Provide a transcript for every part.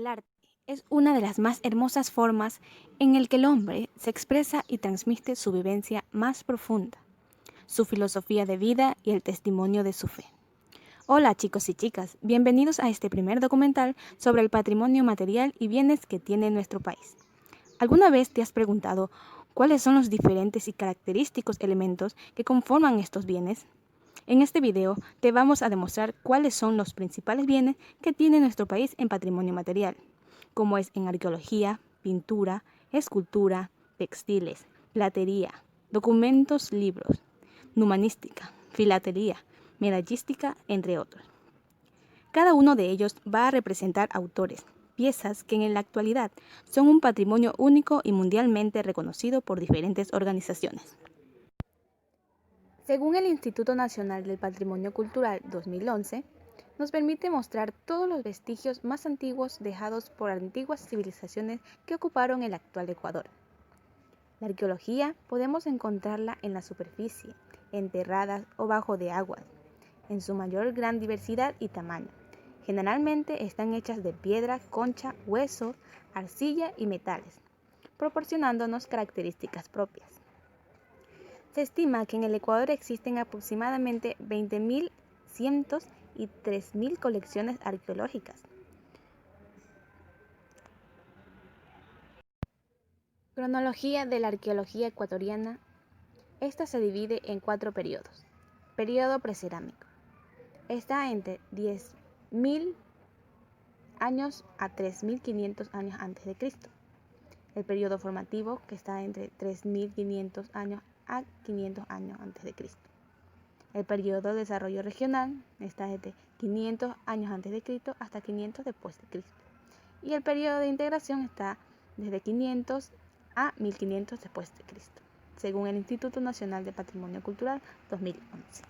El arte es una de las más hermosas formas en el que el hombre se expresa y transmite su vivencia más profunda, su filosofía de vida y el testimonio de su fe. Hola chicos y chicas, bienvenidos a este primer documental sobre el patrimonio material y bienes que tiene nuestro país. ¿Alguna vez te has preguntado cuáles son los diferentes y característicos elementos que conforman estos bienes? En este video te vamos a demostrar cuáles son los principales bienes que tiene nuestro país en patrimonio material, como es en arqueología, pintura, escultura, textiles, platería, documentos, libros, numanística, filatelía, medallística, entre otros. Cada uno de ellos va a representar autores, piezas que en la actualidad son un patrimonio único y mundialmente reconocido por diferentes organizaciones. Según el Instituto Nacional del Patrimonio Cultural 2011, nos permite mostrar todos los vestigios más antiguos dejados por antiguas civilizaciones que ocuparon el actual Ecuador. La arqueología podemos encontrarla en la superficie, enterradas o bajo de aguas, en su mayor gran diversidad y tamaño. Generalmente están hechas de piedra, concha, hueso, arcilla y metales, proporcionándonos características propias. Se estima que en el Ecuador existen aproximadamente 20.000 cientos y 3.000 colecciones arqueológicas. Cronología de la arqueología ecuatoriana. Esta se divide en 4 periodos. Periodo precerámico. Está entre 10.000 años a 3.500 años antes de Cristo. El periodo formativo, que está entre 3.500 años a 500 años antes de Cristo. El periodo de desarrollo regional está desde 500 años antes de Cristo hasta 500 después de Cristo. Y el periodo de integración está desde 500 a 1500 después de Cristo, según el Instituto Nacional de Patrimonio Cultural 2011.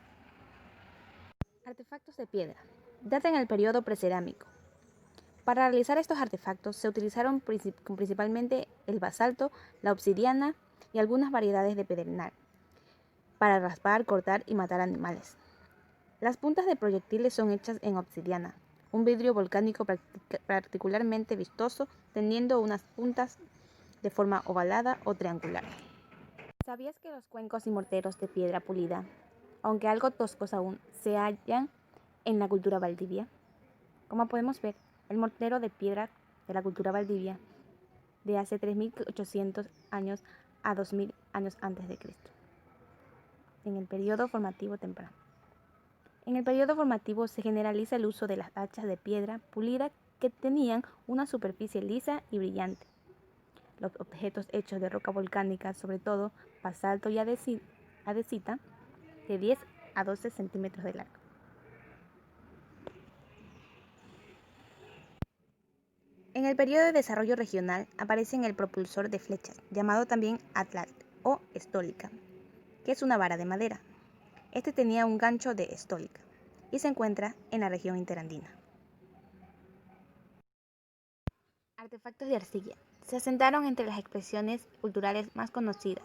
Artefactos de piedra. Data en el periodo precerámico. Para realizar estos artefactos se utilizaron principalmente el basalto, la obsidiana y algunas variedades de pedernal para raspar, cortar y matar animales. Las puntas de proyectiles son hechas en obsidiana, un vidrio volcánico particularmente vistoso, teniendo unas puntas de forma ovalada o triangular. ¿Sabías que los cuencos y morteros de piedra pulida, aunque algo toscos aún, se hallan en la cultura valdivia? Como podemos ver, el mortero de piedra de la cultura valdivia de hace 3.800 años a 2.000 años antes de Cristo. En el periodo formativo temprano. En el periodo formativo se generaliza el uso de las hachas de piedra pulida que tenían una superficie lisa y brillante. Los objetos hechos de roca volcánica, sobre todo basalto y andesita, de 10 a 12 centímetros de largo. En el periodo de desarrollo regional aparece el propulsor de flechas, llamado también atlante o estólica, que es una vara de madera. Este tenía un gancho de estólica y se encuentra en la región interandina. Artefactos de arcilla. Se asentaron entre las expresiones culturales más conocidas,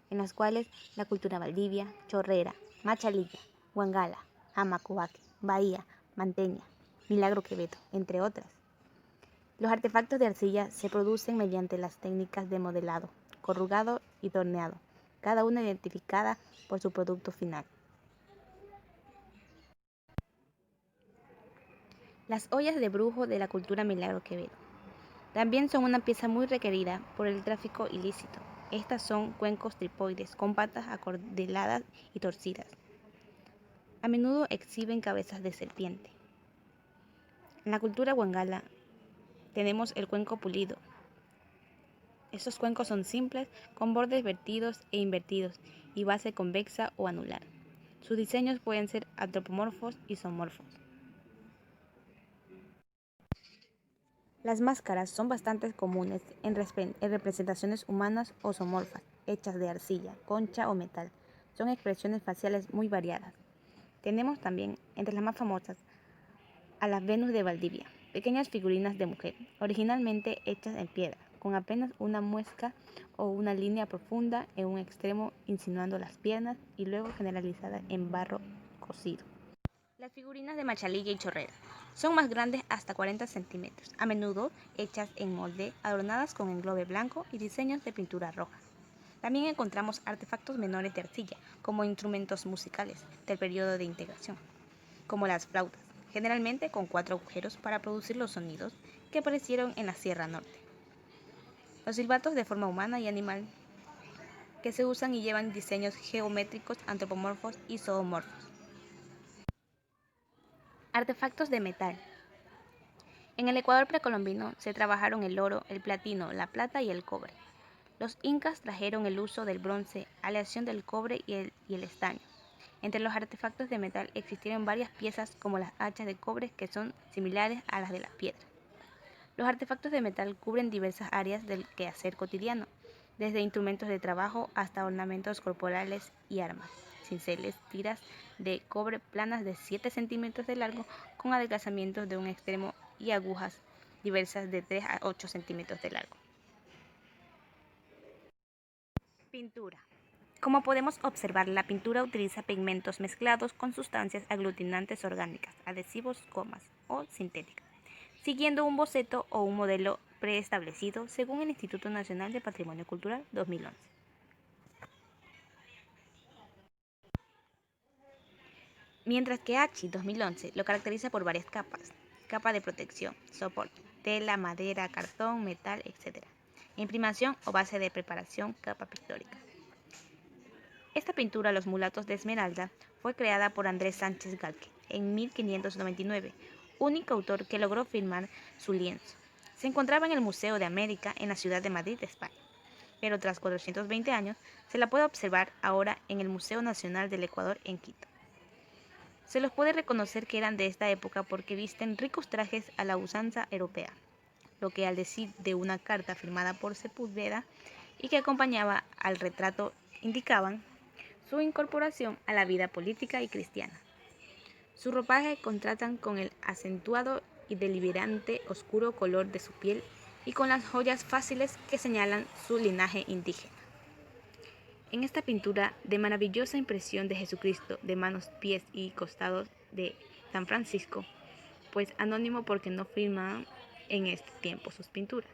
en las cuales la cultura valdivia, chorrera, machalilla, huangala, amacoaque, bahía, manteña, Milagro Quevedo, entre otras. Los artefactos de arcilla se producen mediante las técnicas de modelado, corrugado y torneado, cada una identificada por su producto final. Las ollas de brujo de la cultura Milagro Quevedo. También son una pieza muy requerida por el tráfico ilícito. Estas son cuencos tripoides con patas acordeladas y torcidas. A menudo exhiben cabezas de serpiente. En la cultura huangala tenemos el cuenco pulido. Estos cuencos son simples, con bordes vertidos e invertidos y base convexa o anular. Sus diseños pueden ser antropomorfos y zoomorfos. Las máscaras son bastante comunes en representaciones humanas o zoomorfas, hechas de arcilla, concha o metal. Son expresiones faciales muy variadas. Tenemos también, entre las más famosas, a las Venus de Valdivia, pequeñas figurinas de mujer, originalmente hechas en piedra, con apenas una muesca o una línea profunda en un extremo insinuando las piernas y luego generalizada en barro cocido. Las figurinas de Machalilla y Chorrera son más grandes hasta 40 centímetros, a menudo hechas en molde, adornadas con englobe blanco y diseños de pintura roja. También encontramos artefactos menores de arcilla, como instrumentos musicales del periodo de integración, como las flautas, generalmente con 4 agujeros para producir los sonidos que aparecieron en la Sierra Norte. Los silbatos de forma humana y animal, que se usan y llevan diseños geométricos antropomorfos y zoomorfos. Artefactos de metal. En el Ecuador precolombino se trabajaron el oro, el platino, la plata y el cobre. Los incas trajeron el uso del bronce, aleación del cobre y el estaño. Entre los artefactos de metal existieron varias piezas como las hachas de cobre que son similares a las de las piedras. Los artefactos de metal cubren diversas áreas del quehacer cotidiano, desde instrumentos de trabajo hasta ornamentos corporales y armas, cinceles, tiras de cobre planas de 7 centímetros de largo con adelgazamientos de un extremo y agujas diversas de 3 a 8 centímetros de largo. Pintura. Como podemos observar, la pintura utiliza pigmentos mezclados con sustancias aglutinantes orgánicas, adhesivos, gomas o sintéticas, siguiendo un boceto o un modelo preestablecido según el Instituto Nacional de Patrimonio Cultural 2011. Mientras que Hachi 2011 lo caracteriza por varias capas: capa de protección, soporte, tela, madera, cartón, metal, etc. Imprimación o base de preparación, capa pictórica. Esta pintura, Los mulatos de Esmeralda, fue creada por Andrés Sánchez Galque en 1599, único autor que logró firmar su lienzo. Se encontraba en el Museo de América en la ciudad de Madrid, España, pero tras 420 años se la puede observar ahora en el Museo Nacional del Ecuador en Quito. Se los puede reconocer que eran de esta época porque visten ricos trajes a la usanza europea, lo que al decir de una carta firmada por Sepúlveda y que acompañaba al retrato indicaban su incorporación a la vida política y cristiana. Su ropaje contrastan con el acentuado y deliberante oscuro color de su piel y con las joyas fáciles que señalan su linaje indígena. En esta pintura de maravillosa impresión de Jesucristo de manos, pies y costados de San Francisco, pues anónimo porque no firma en este tiempo sus pinturas.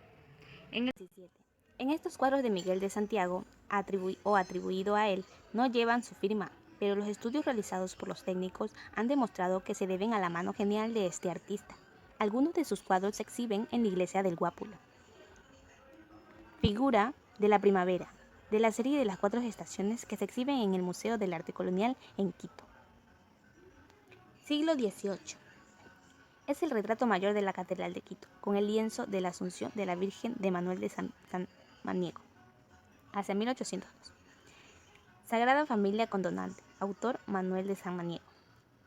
En estos cuadros de Miguel de Santiago, atribuido a él, no llevan su firma, pero los estudios realizados por los técnicos han demostrado que se deben a la mano genial de este artista. Algunos de sus cuadros se exhiben en la iglesia del Guápulo. Figura de la primavera, de la serie de las 4 estaciones que se exhiben en el Museo del Arte Colonial en Quito. Siglo XVIII. Es el retrato mayor de la Catedral de Quito, con el lienzo de la Asunción de la Virgen de Manuel de Samaniego, hacia 1802. Sagrada Familia con Donante, autor Manuel de Samaniego.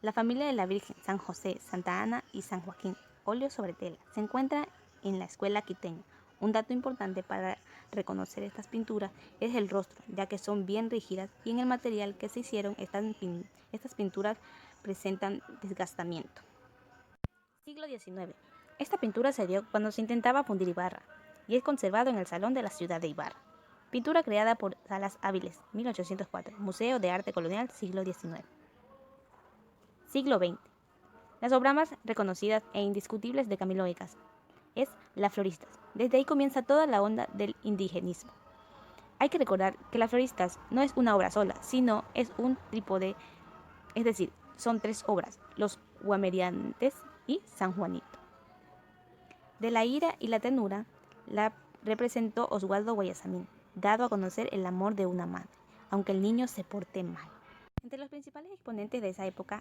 La familia de la Virgen, San José, Santa Ana y San Joaquín, óleo sobre tela, se encuentra en la escuela quiteña. Un dato importante para reconocer estas pinturas es el rostro, ya que son bien rígidas y en el material que se hicieron estas pinturas presentan desgastamiento. Siglo XIX. Esta pintura se dio cuando se intentaba fundir Ibarra y es conservado en el Salón de la Ciudad de Ibarra. Pintura creada por Salas Áviles, 1804, Museo de Arte Colonial, siglo XIX. Siglo XX. Las obras más reconocidas e indiscutibles de Camilo Egas es Las Floristas. Desde ahí comienza toda la onda del indigenismo. Hay que recordar que Las Floristas no es una obra sola, sino es un trípode, es decir, son 3 obras, Los Guameriantes y San Juanito. De la ira y la ternura la representó Oswaldo Guayasamín, dado a conocer el amor de una madre, aunque el niño se porte mal. Entre los principales exponentes de esa época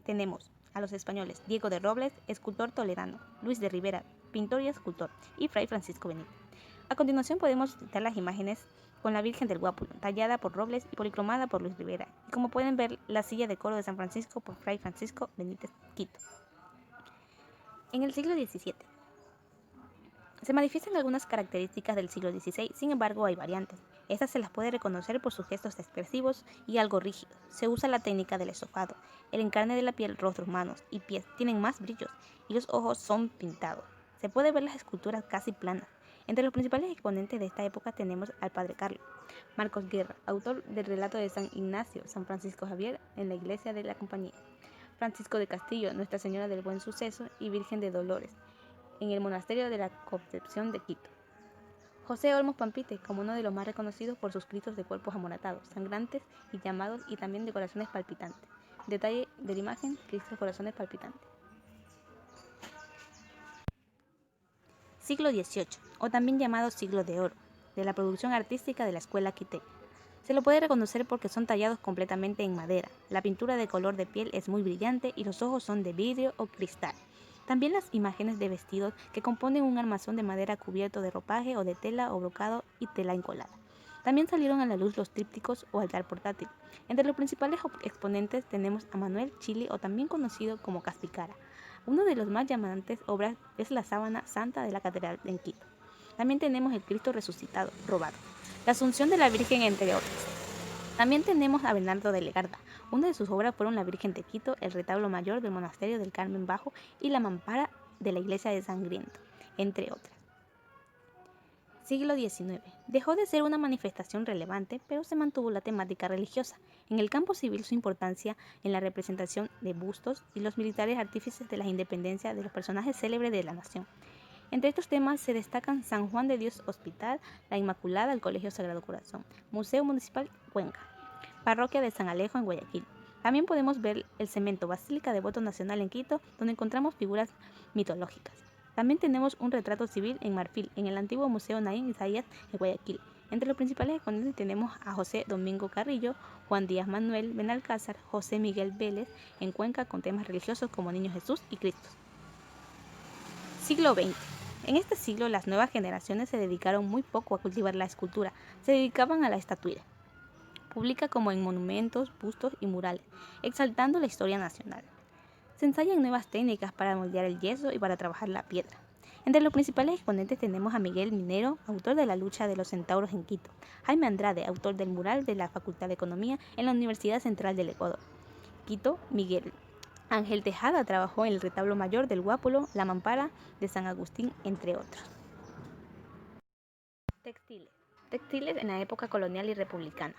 tenemos a los españoles Diego de Robles, escultor toledano, Luis de Rivera, pintor y escultor, y Fray Francisco Benítez. A continuación podemos citar las imágenes con la Virgen del Guápulo, tallada por Robles y policromada por Luis Rivera, y como pueden ver, la silla de coro de San Francisco por Fray Francisco Benítez, Quito. En el siglo XVII se manifiestan algunas características del siglo XVI, sin embargo hay variantes. Estas se las puede reconocer por sus gestos expresivos y algo rígidos. Se usa la técnica del estofado. El encarne de la piel, rostros, manos y pies tienen más brillos y los ojos son pintados. Se puede ver las esculturas casi planas. Entre los principales exponentes de esta época tenemos al Padre Carlos Marcos Guerra, autor del relato de San Ignacio, San Francisco Javier en la iglesia de la Compañía. Francisco de Castillo, Nuestra Señora del Buen Suceso y Virgen de Dolores, en el Monasterio de la Concepción de Quito. José Olmos Pampite, como uno de los más reconocidos por sus Cristos de cuerpos amoratados, sangrantes y llamados, y también de corazones palpitantes. Detalle de la imagen: Cristo de corazones palpitantes. Siglo XVIII, o también llamado Siglo de Oro, de la producción artística de la escuela quiteña. Se lo puede reconocer porque son tallados completamente en madera, la pintura de color de piel es muy brillante y los ojos son de vidrio o cristal. También las imágenes de vestidos que componen un armazón de madera cubierto de ropaje o de tela o brocado y tela encolada. También salieron a la luz los trípticos o altar portátil. Entre los principales exponentes tenemos a Manuel Chili, o también conocido como Caspicara. Uno de los más llamantes obras es la sábana santa de la Catedral de Quito. También tenemos el Cristo resucitado, robado, la Asunción de la Virgen, entre otros. También tenemos a Bernardo de Legarda. Una de sus obras fueron la Virgen de Quito, el retablo mayor del Monasterio del Carmen Bajo y la mampara de la Iglesia de Sangriento, entre otras. Siglo XIX. Dejó de ser una manifestación relevante, pero se mantuvo la temática religiosa. En el campo civil, su importancia en la representación de bustos y los militares artífices de la independencia de los personajes célebres de la nación. Entre estos temas se destacan San Juan de Dios Hospital, La Inmaculada, el Colegio Sagrado Corazón, Museo Municipal Cuenca, Parroquia de San Alejo en Guayaquil. También podemos ver el cemento Basílica de Voto Nacional en Quito, donde encontramos figuras mitológicas. También tenemos un retrato civil en marfil en el antiguo Museo Naín Isaías en Guayaquil. Entre los principales exponentes tenemos a José Domingo Carrillo, Juan Díaz Manuel, Benalcázar, José Miguel Vélez en Cuenca con temas religiosos como Niño Jesús y Cristo. Siglo XX. En este siglo las nuevas generaciones se dedicaron muy poco a cultivar la escultura, se dedicaban a la estatuilla pública como en monumentos, bustos y murales, exaltando la historia nacional. Se ensayan nuevas técnicas para moldear el yeso y para trabajar la piedra. Entre los principales exponentes tenemos a Miguel Minero, autor de La lucha de los centauros en Quito, Jaime Andrade, autor del mural de la Facultad de Economía en la Universidad Central del Ecuador, Quito, Miguel. Ángel Tejada trabajó en el retablo mayor del Guápulo, la mampara de San Agustín, entre otros. Textiles. Textiles en la época colonial y republicana.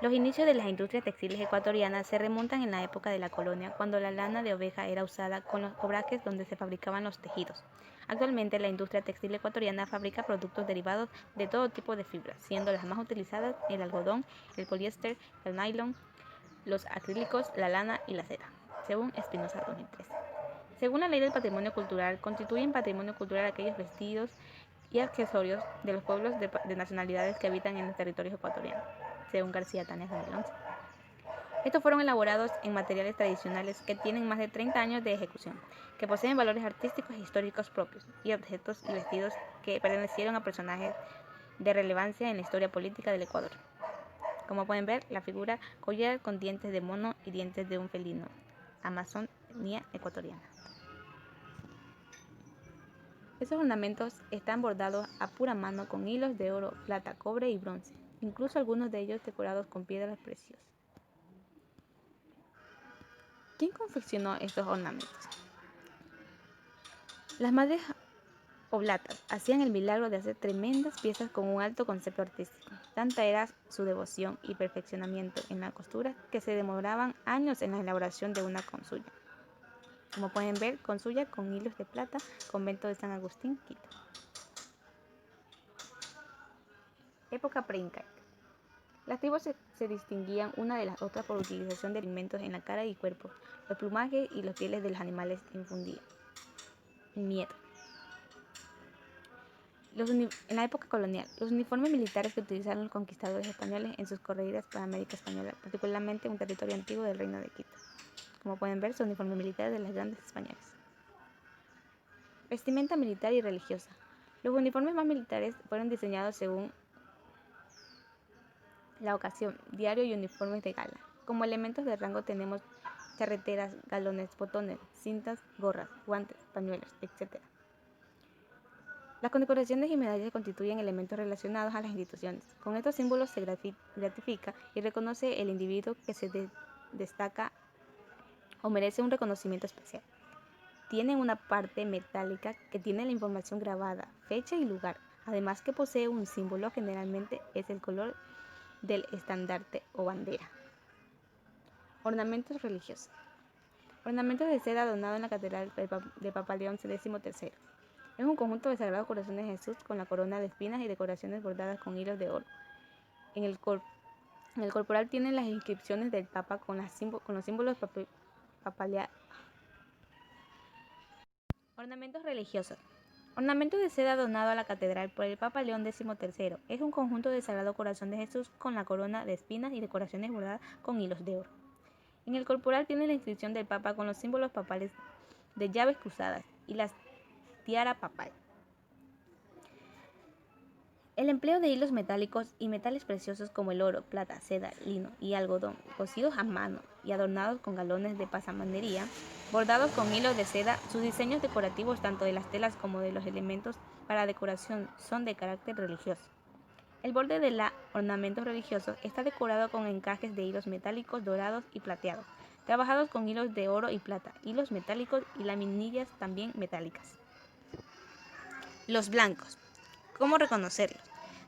Los inicios de las industrias textiles ecuatorianas se remontan en la época de la colonia, cuando la lana de oveja era usada con los obrajes donde se fabricaban los tejidos. Actualmente la industria textil ecuatoriana fabrica productos derivados de todo tipo de fibras, siendo las más utilizadas el algodón, el poliéster, el nylon, los acrílicos, la lana y la seda, según Espinosa 2013. Según la Ley del Patrimonio Cultural, constituyen patrimonio cultural aquellos vestidos y accesorios de los pueblos de nacionalidades que habitan en los territorios ecuatorianos, según García Tanes 2011. Estos fueron elaborados en materiales tradicionales que tienen más de 30 años de ejecución, que poseen valores artísticos e históricos propios, y objetos y vestidos que pertenecieron a personajes de relevancia en la historia política del Ecuador. Como pueden ver, la figura collar con dientes de mono y dientes de un felino, Amazonía ecuatoriana. Estos ornamentos están bordados a pura mano con hilos de oro, plata, cobre y bronce, incluso algunos de ellos decorados con piedras preciosas. ¿Quién confeccionó estos ornamentos? Las madres oblatas hacían el milagro de hacer tremendas piezas con un alto concepto artístico. Tanta era su devoción y perfeccionamiento en la costura que se demoraban años en la elaboración de una consulla. Como pueden ver, consulla con hilos de plata, convento de San Agustín, Quito. Época preincaica. Las tribus se distinguían una de las otras por utilización de pigmentos en la cara y cuerpo. Los plumajes y las pieles de los animales infundían miedo. En la época colonial, los uniformes militares que utilizaron los conquistadores españoles en sus corridas para América Española, particularmente un territorio antiguo del Reino de Quito. Como pueden ver, son uniformes militares de las grandes españolas. Vestimenta militar y religiosa. Los uniformes más militares fueron diseñados según la ocasión, diario y uniformes de gala. Como elementos de rango tenemos charreteras, galones, botones, cintas, gorras, guantes, pañuelos, etc. Las condecoraciones y medallas constituyen elementos relacionados a las instituciones. Con estos símbolos se gratifica y reconoce el individuo que se destaca o merece un reconocimiento especial. Tienen una parte metálica que tiene la información grabada, fecha y lugar, además que posee un símbolo, generalmente es el color del estandarte o bandera. Ornamentos religiosos. Ornamentos de seda adornado en la catedral de Papa León XIII. Es un conjunto de Sagrados Corazones de Jesús con la corona de espinas y decoraciones bordadas con hilos de oro. En el corporal tienen las inscripciones del Papa con los símbolos papales. Ornamentos religiosos. Ornamento de seda donado a la catedral por el Papa León XIII. Es un conjunto de Sagrado Corazón de Jesús con la corona de espinas y decoraciones bordadas con hilos de oro. En el corporal tiene la inscripción del Papa con los símbolos papales de llaves cruzadas y la tiara papal. El empleo de hilos metálicos y metales preciosos como el oro, plata, seda, lino y algodón, cosidos a mano y adornados con galones de pasamanería, bordados con hilos de seda. Sus diseños decorativos, tanto de las telas como de los elementos para decoración, son de carácter religioso. El borde de los ornamentos religiosos está decorado con encajes de hilos metálicos dorados y plateados, trabajados con hilos de oro y plata, hilos metálicos y laminillas también metálicas. Los blancos. ¿Cómo reconocerlos?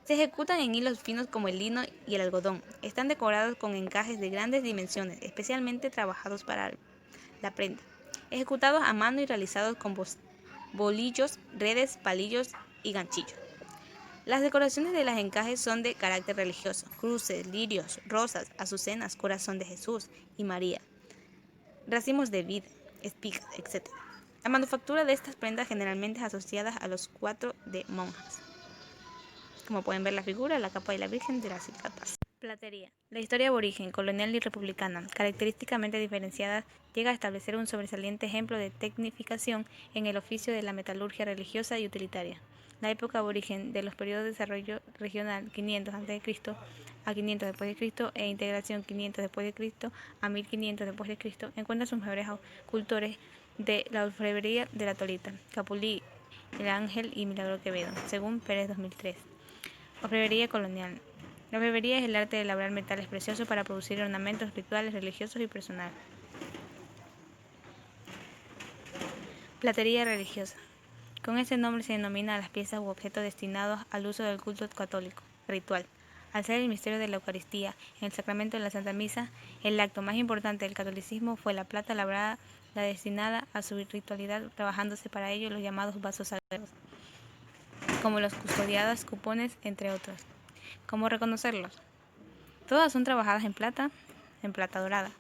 Se ejecutan en hilos finos como el lino y el algodón. Están decorados con encajes de grandes dimensiones, especialmente trabajados para la prenda, ejecutados a mano y realizados con bolillos, redes, palillos y ganchillos. Las decoraciones de los encajes son de carácter religioso: cruces, lirios, rosas, azucenas, corazón de Jesús y María, racimos de vid, espigas, etc. La manufactura de estas prendas generalmente es asociada a los cuatro de monjas. Como pueden ver la figura, la capa y la Virgen de las capas. Platería. La historia aborigen, colonial y republicana, característicamente diferenciada, llega a establecer un sobresaliente ejemplo de tecnificación en el oficio de la metalurgia religiosa y utilitaria. La época aborigen de los periodos de desarrollo regional 500 a.C. a 500 después de Cristo e integración 500 después de Cristo a 1500 después de Cristo encuentra sus mejores cultores de la orfebrería de la Tolita, Capulí, El Ángel y Milagro Quevedo, según Pérez 2003. Orfebrería colonial. La orfebrería es el arte de elaborar metales preciosos para producir ornamentos rituales, religiosos y personales. Platería religiosa. Con este nombre se denomina a las piezas u objetos destinados al uso del culto católico, ritual. Al ser el misterio de la Eucaristía en el sacramento de la Santa Misa, el acto más importante del catolicismo fue la plata labrada, la destinada a su ritualidad, trabajándose para ello los llamados vasos sagrados, como los custodiados, cupones, entre otros. ¿Cómo reconocerlos? Todas son trabajadas en plata dorada.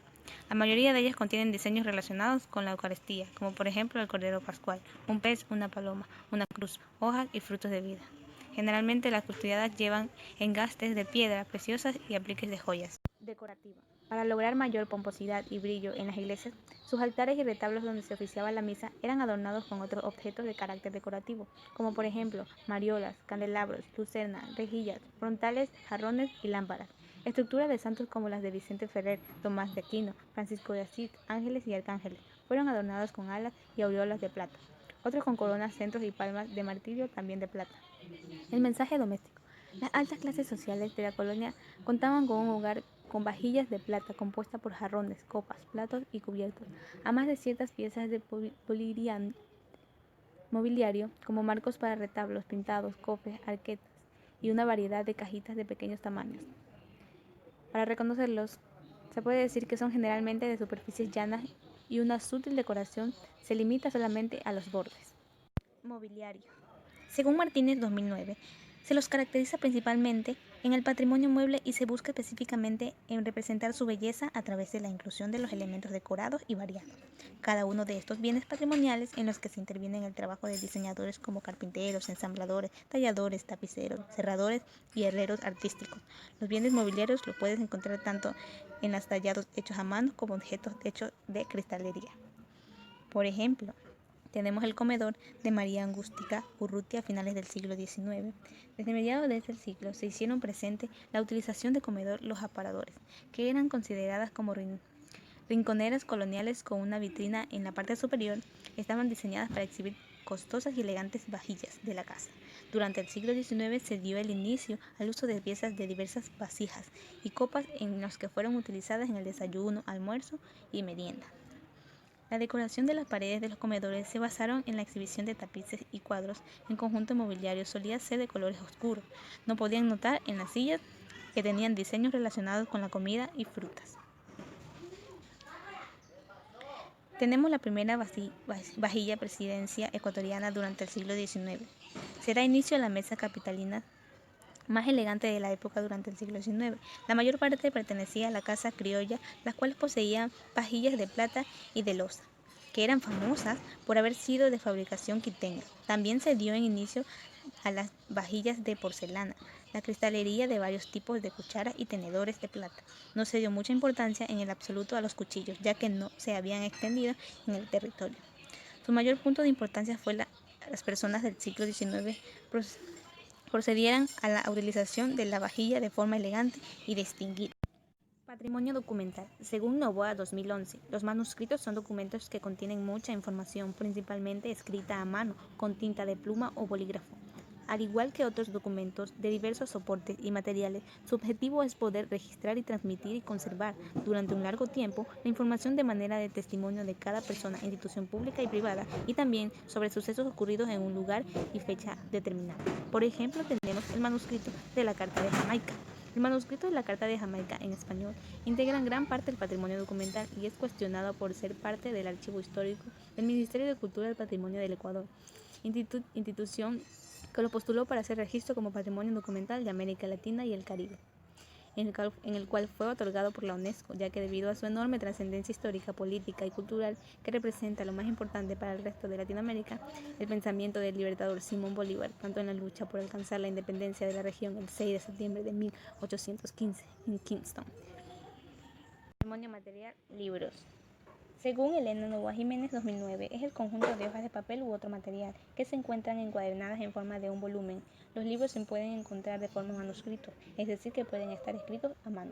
La mayoría de ellas contienen diseños relacionados con la Eucaristía, como por ejemplo el Cordero Pascual, un pez, una paloma, una cruz, hojas y frutos de vida. Generalmente las custodiadas llevan engastes de piedra preciosas y apliques de joyas. Decorativa. Para lograr mayor pomposidad y brillo en las iglesias, sus altares y retablos donde se oficiaba la misa eran adornados con otros objetos de carácter decorativo, como por ejemplo mariolas, candelabros, lucernas, rejillas, frontales, jarrones y lámparas. Estructuras de santos como las de Vicente Ferrer, Tomás de Aquino, Francisco de Asís, ángeles y arcángeles, fueron adornados con alas y aureolas de plata. Otros con coronas, centros y palmas de martirio también de plata. El mensaje doméstico. Las altas clases sociales de la colonia contaban con un hogar con vajillas de plata compuesta por jarrones, copas, platos y cubiertos, además de ciertas piezas de mobiliario como marcos para retablos, pintados, cofres, arquetas y una variedad de cajitas de pequeños tamaños. Para reconocerlos, se puede decir que son generalmente de superficies llanas y una sutil decoración se limita solamente a los bordes. Mobiliario. Según Martínez 2009, se los caracteriza principalmente en el patrimonio mueble y se busca específicamente en representar su belleza a través de la inclusión de los elementos decorados y variados. Cada uno de estos bienes patrimoniales en los que se interviene en el trabajo de diseñadores como carpinteros, ensambladores, talladores, tapiceros, cerradores y herreros artísticos. Los bienes mobiliarios los puedes encontrar tanto en los tallados hechos a mano como objetos hechos de cristalería. Por ejemplo, tenemos el comedor de María Angústica Urrutia a finales del siglo XIX. Desde mediados de este siglo se hicieron presente la utilización de comedor los aparadores, que eran consideradas como rinconeras coloniales con una vitrina en la parte superior. Estaban diseñadas para exhibir costosas y elegantes vajillas de la casa. Durante el siglo XIX se dio el inicio al uso de piezas de diversas vasijas y copas en las que fueron utilizadas en el desayuno, almuerzo y merienda. La decoración de las paredes de los comedores se basaron en la exhibición de tapices y cuadros en conjunto mobiliario. Solía ser de colores oscuros. No podían notar en las sillas que tenían diseños relacionados con la comida y frutas. Tenemos la primera vajilla presidencia ecuatoriana durante el siglo XIX. Se da inicio a la mesa capitalina más elegante de la época durante el siglo XIX. La mayor parte pertenecía a la casa criolla, las cuales poseían vajillas de plata y de loza, que eran famosas por haber sido de fabricación quiteña. También se dio en inicio a las vajillas de porcelana, la cristalería de varios tipos de cucharas y tenedores de plata. No se dio mucha importancia en el absoluto a los cuchillos, ya que no se habían extendido en el territorio. Su mayor punto de importancia fue las personas del siglo XIX procedieran a la utilización de la vajilla de forma elegante y distinguida. Patrimonio documental. Según Novoa 2011, los manuscritos son documentos que contienen mucha información, principalmente escrita a mano, con tinta de pluma o bolígrafo. Al igual que otros documentos de diversos soportes y materiales, su objetivo es poder registrar y transmitir y conservar durante un largo tiempo la información de manera de testimonio de cada persona, institución pública y privada, y también sobre sucesos ocurridos en un lugar y fecha determinada. Por ejemplo, tenemos el manuscrito de la Carta de Jamaica. El manuscrito de la Carta de Jamaica en español integra gran parte del patrimonio documental y es cuestionado por ser parte del archivo histórico del Ministerio de Cultura y Patrimonio del Ecuador, institución que lo postuló para hacer registro como patrimonio documental de América Latina y el Caribe, en el cual fue otorgado por la UNESCO, ya que debido a su enorme trascendencia histórica, política y cultural que representa lo más importante para el resto de Latinoamérica, el pensamiento del libertador Simón Bolívar, tanto en la lucha por alcanzar la independencia de la región el 6 de septiembre de 1815 en Kingston. Patrimonio material, libros. Según Elena Novoa Jiménez 2009, es el conjunto de hojas de papel u otro material que se encuentran encuadernadas en forma de un volumen. Los libros se pueden encontrar de forma manuscrito, es decir, que pueden estar escritos a mano.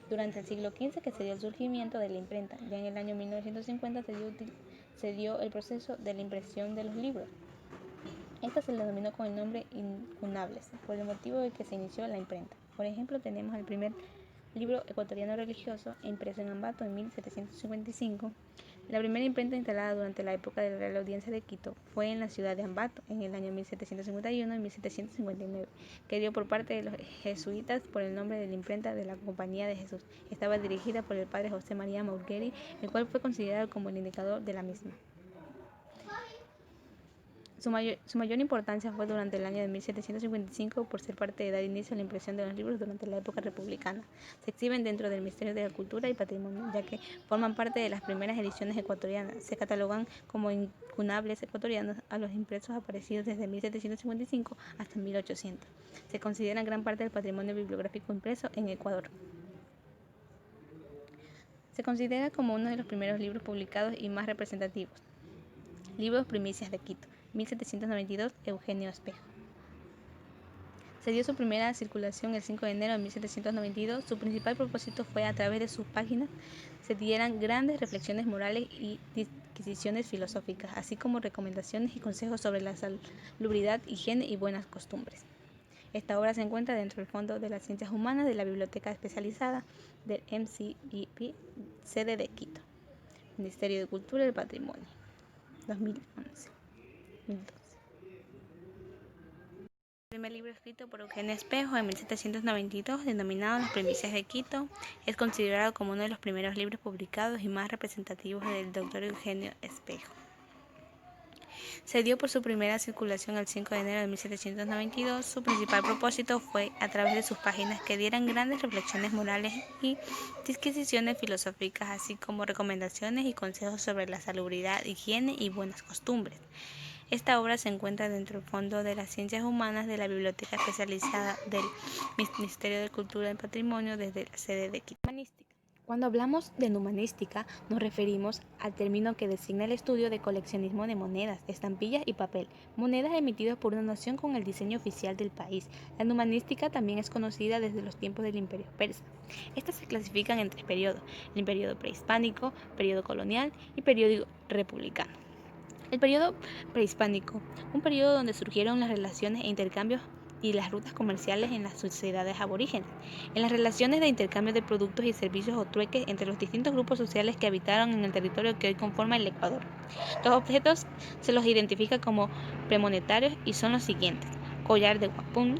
Durante el siglo XV que se dio el surgimiento de la imprenta, ya en el año 1950 se dio el proceso de la impresión de los libros. Esta se le denominó con el nombre incunables, por el motivo de que se inició la imprenta. Por ejemplo, tenemos el primer libro ecuatoriano religioso, impreso en Ambato en 1755. La primera imprenta instalada durante la época de la Real Audiencia de Quito fue en la ciudad de Ambato en el año 1751 y 1759, que dio por parte de los jesuitas por el nombre de la imprenta de la Compañía de Jesús. Estaba dirigida por el padre José María Maurgueri, el cual fue considerado como el indicador de la misma. Su mayor importancia fue durante el año de 1755 por ser parte de dar inicio a la impresión de los libros durante la época republicana. Se exhiben dentro del Ministerio de la Cultura y Patrimonio, ya que forman parte de las primeras ediciones ecuatorianas. Se catalogan como incunables ecuatorianos a los impresos aparecidos desde 1755 hasta 1800. Se consideran gran parte del patrimonio bibliográfico impreso en Ecuador. Se considera como uno de los primeros libros publicados y más representativos. Libros Primicias de Quito, 1792, Eugenio Espejo. Se dio su primera circulación el 5 de enero de 1792. Su principal propósito fue, a través de sus páginas, se dieran grandes reflexiones morales y disquisiciones filosóficas, así como recomendaciones y consejos sobre la salubridad, higiene y buenas costumbres. Esta obra se encuentra dentro del Fondo de las Ciencias Humanas de la Biblioteca Especializada del MCEP, sede de Quito, Ministerio de Cultura y Patrimonio, 2011. El primer libro escrito por Eugenio Espejo en 1792, denominado Las Primicias de Quito, es considerado como uno de los primeros libros publicados y más representativos del doctor Eugenio Espejo. Se dio por su primera circulación el 5 de enero de 1792. Su principal propósito fue, a través de sus páginas, que dieran grandes reflexiones morales y disquisiciones filosóficas, así como recomendaciones y consejos sobre la salubridad, higiene y buenas costumbres. Esta obra se encuentra dentro del Fondo de las Ciencias Humanas de la Biblioteca Especializada del Ministerio de Cultura y Patrimonio desde la sede de Quito. Cuando hablamos de numanística, nos referimos al término que designa el estudio de coleccionismo de monedas, estampillas y papel, monedas emitidas por una nación con el diseño oficial del país. La numanística también es conocida desde los tiempos del Imperio Persa. Estas se clasifican en 3 periodos: el periodo prehispánico, periodo colonial y periodo republicano. El periodo prehispánico, un periodo donde surgieron las relaciones e intercambios y las rutas comerciales en las sociedades aborígenes, en las relaciones de intercambio de productos y servicios o trueques entre los distintos grupos sociales que habitaron en el territorio que hoy conforma el Ecuador. Los objetos se los identifica como premonetarios y son los siguientes: collar de guapún,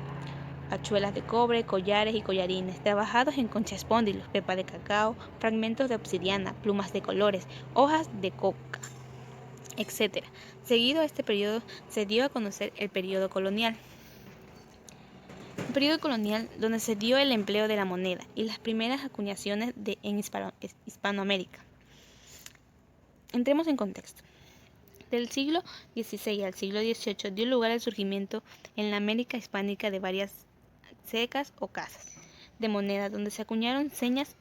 hachuelas de cobre, collares y collarines, trabajados en concha espóndilos, pepa de cacao, fragmentos de obsidiana, plumas de colores, hojas de coca, etc. Seguido a este periodo se dio a conocer el periodo colonial. El periodo colonial donde se dio el empleo de la moneda y las primeras acuñaciones en Hispanoamérica. Entremos en contexto. Del siglo XVI al siglo XVIII dio lugar al surgimiento en la América hispánica de varias secas o casas de moneda donde se acuñaron señas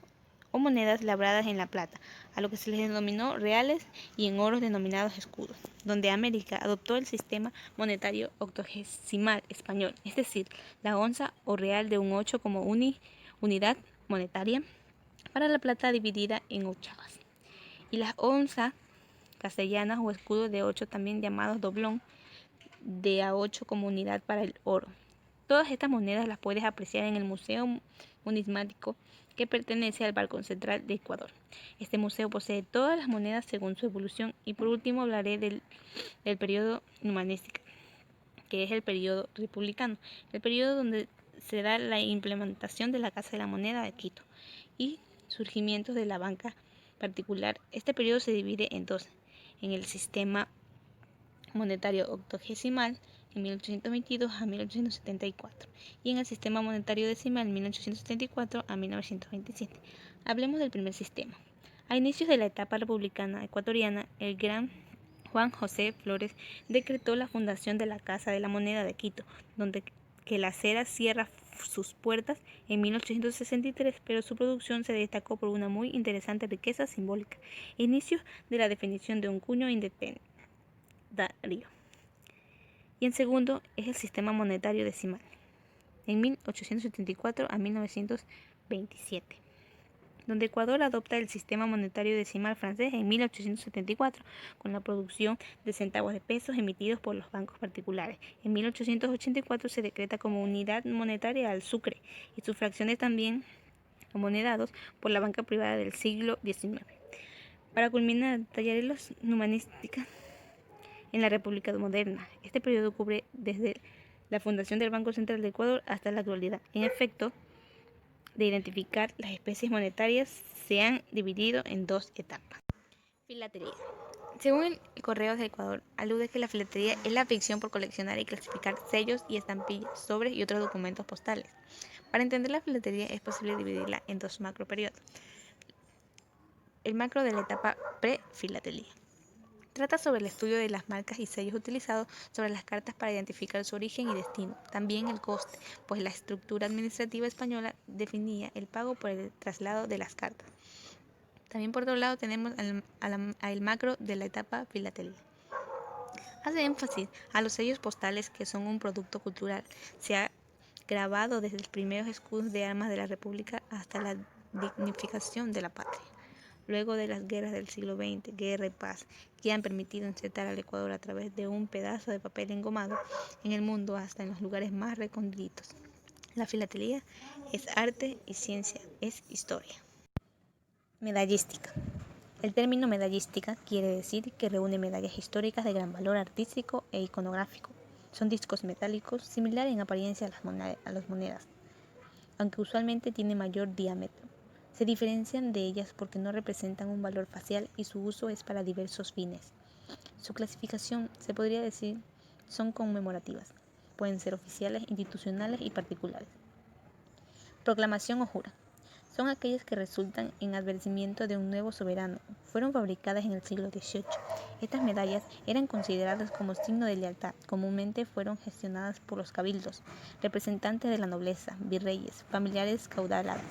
o monedas labradas en la plata, a lo que se les denominó reales, y en oros denominados escudos, donde América adoptó el sistema monetario octogesimal español, es decir, la onza o real de un 8 como unidad monetaria para la plata dividida en ochavas, y las onzas castellanas o escudos de 8 también llamados doblón de a 8 como unidad para el oro. Todas estas monedas las puedes apreciar en el Museo Numismático que pertenece al Banco Central de Ecuador. Este museo posee todas las monedas según su evolución. Y por último hablaré del periodo humanístico, que es el periodo republicano, el periodo donde se da la implementación de la Casa de la Moneda de Quito y surgimientos de la banca particular. Este periodo se divide en dos, en el sistema monetario octogesimal en 1822 a 1874 y en el sistema monetario decimal 1874 a 1927. Hablemos del primer sistema. A inicios de la etapa republicana ecuatoriana, el gran Juan José Flores decretó la fundación de la Casa de la Moneda de Quito, donde que la cera cierra sus puertas en 1863, pero su producción se destacó por una muy interesante riqueza simbólica. Inicios de la definición de un cuño indetentario. Y en segundo es el sistema monetario decimal, en 1874 a 1927, donde Ecuador adopta el sistema monetario decimal francés en 1874, con la producción de centavos de pesos emitidos por los bancos particulares. En 1884 se decreta como unidad monetaria al sucre y sus fracciones también amonedados por la banca privada del siglo XIX. Para culminar, tallaré los numismáticas en la República Moderna. Este periodo cubre desde la fundación del Banco Central de Ecuador hasta la actualidad. En efecto, de identificar las especies monetarias se han dividido en dos etapas. Filatelía. Según el Correo de Ecuador, alude que la filatería es la afición por coleccionar y clasificar sellos y estampillas, sobres y otros documentos postales. Para entender la filatería es posible dividirla en dos macroperiodos. El macro de la etapa pre-filatelía. Trata sobre el estudio de las marcas y sellos utilizados sobre las cartas para identificar su origen y destino. También el coste, pues la estructura administrativa española definía el pago por el traslado de las cartas. También por otro lado tenemos al macro de la etapa filatelía. Hace énfasis a los sellos postales que son un producto cultural. Se ha grabado desde los primeros escudos de armas de la República hasta la dignificación de la patria. Luego de las guerras del siglo XX, guerra y paz, que han permitido insertar al Ecuador a través de un pedazo de papel engomado en el mundo hasta en los lugares más recónditos. La filatelía es arte y ciencia, es historia. Medallística. El término medallística quiere decir que reúne medallas históricas de gran valor artístico e iconográfico. Son discos metálicos similares en apariencia a las monedas, aunque usualmente tienen mayor diámetro. Se diferencian de ellas porque no representan un valor facial y su uso es para diversos fines. Su clasificación, se podría decir, son conmemorativas. Pueden ser oficiales, institucionales y particulares. Proclamación o jura. Son aquellas que resultan en advertimiento de un nuevo soberano. Fueron fabricadas en el siglo XVIII. Estas medallas eran consideradas como signo de lealtad. Comúnmente fueron gestionadas por los cabildos, representantes de la nobleza, virreyes, familiares caudaladas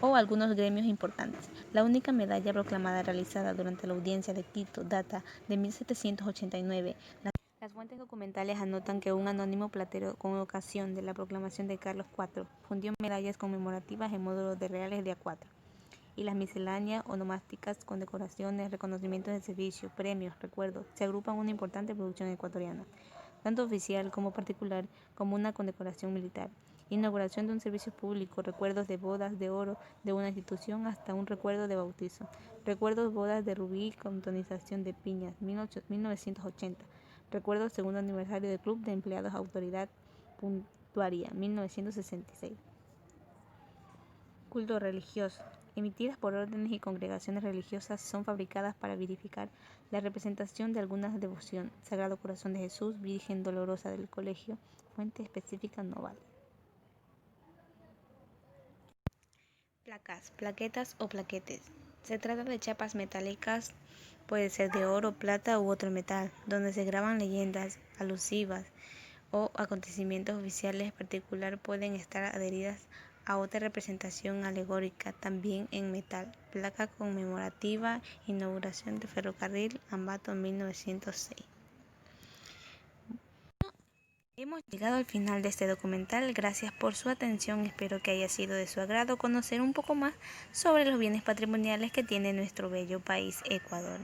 o algunos gremios importantes. La única medalla proclamada realizada durante la audiencia de Quito data de 1789. Las fuentes documentales anotan que un anónimo platero, con ocasión de la proclamación de Carlos IV, fundió medallas conmemorativas en módulos de reales de A4, y las misceláneas onomásticas, condecoraciones, reconocimientos de servicio, premios, recuerdos, se agrupan en una importante producción ecuatoriana, tanto oficial como particular, como una condecoración militar, inauguración de un servicio público, recuerdos de bodas de oro de una institución hasta un recuerdo de bautizo, recuerdos bodas de rubí con tonización de piñas, 1980, recuerdo segundo aniversario del Club de Empleados Autoridad Santuaria, 1966. Culto religioso. Emitidas por órdenes y congregaciones religiosas, son fabricadas para verificar la representación de alguna devoción. Sagrado Corazón de Jesús, Virgen Dolorosa del Colegio, fuente específica no vale. Placas, plaquetas o plaquetes. Se trata de chapas metálicas, puede ser de oro, plata u otro metal, donde se graban leyendas alusivas o acontecimientos oficiales. En particular pueden estar adheridas a otra representación alegórica, también en metal. Placa conmemorativa, inauguración de ferrocarril, Ambato, 1906. Hemos llegado al final de este documental. Gracias por su atención. Espero que haya sido de su agrado conocer un poco más sobre los bienes patrimoniales que tiene nuestro bello país, Ecuador.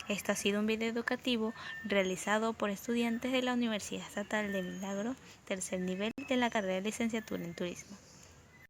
Este ha sido un video educativo realizado por estudiantes de la Universidad Estatal de Milagro, tercer nivel de la carrera de Licenciatura en Turismo.